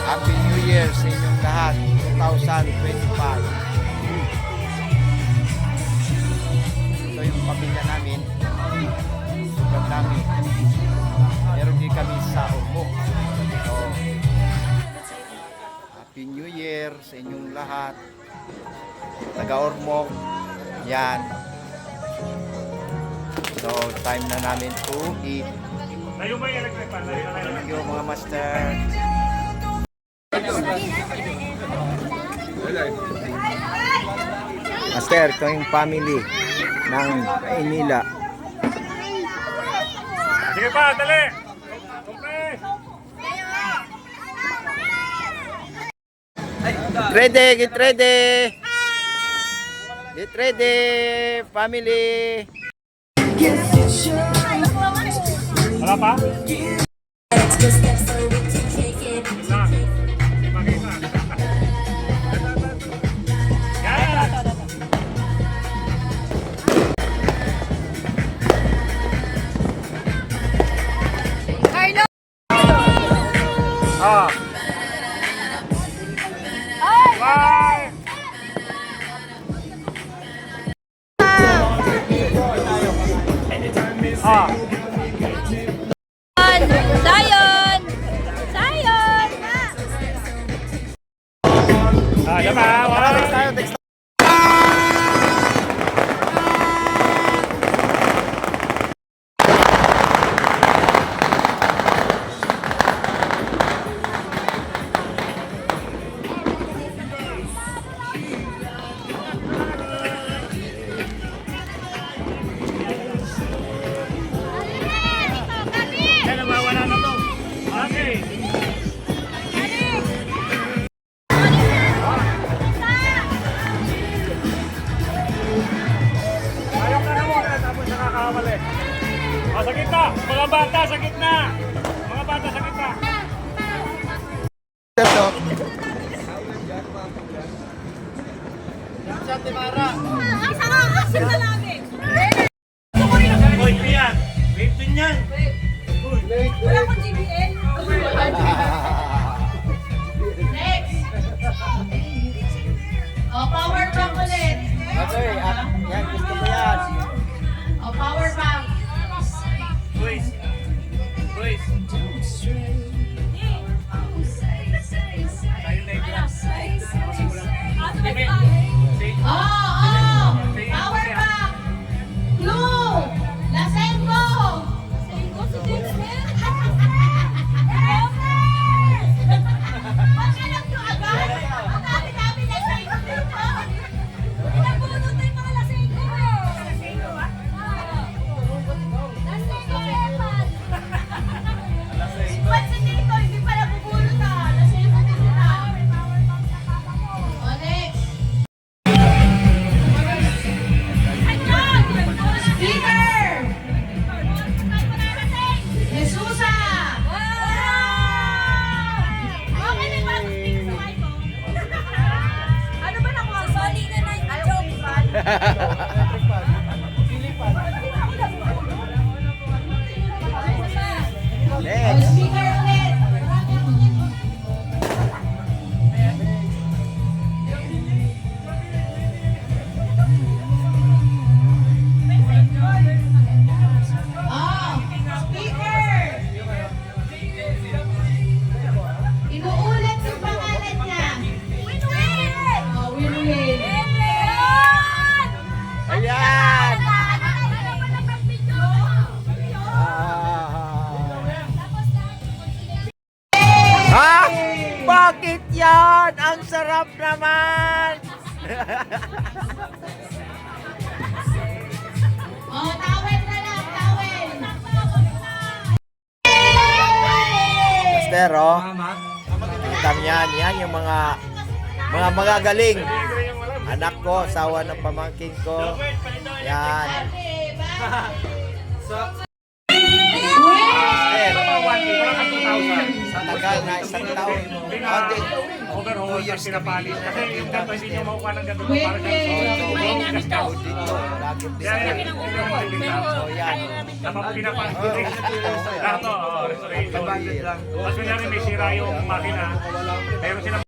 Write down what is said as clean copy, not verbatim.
Happy New Year sa inyong lahat, 2025. Ito yung pamilya namin. Sobrang dami. Meron din kami sa Ormoc. So, Happy New Year sa inyong lahat. Taga Ormoc. Yan. So, time na namin to eat. Thank you mga master. Master, ito yung family ng Kainila. Sige pa, dali! Ready, get ready! Get ready, family! Wala pa? Ah. Bye. Ah. Zion! Zion! Ah, diba? Wala tayo. Sa gitna! Mga bata sa gitna! Mga bata sa gitna! Ito. Ang sama kasi na namin! Hoy, Pian! Wait din yan! Wala akong GBN. Next! O, power bank ulit. Okay, yan, gusto mo yan. O, power bank. Boys! Boys! Tayo na ito. Oo, oo! Power bank! Sarap naman! Oh, towel na lang, towel. Master, oh. Tam yan. Yan yung mga magagaling. Anak ko, asawa ng pamangkin ko. Yan. Sa tagal na isang taon. Overhaul na pinapalit. Kasi yung ganito, hindi nyo makuha ng ganito. Parang Dito, laging discount. So yan. pinapalit. Lahat to, restoration. Mas kunyari may sira yung makina. Meron silang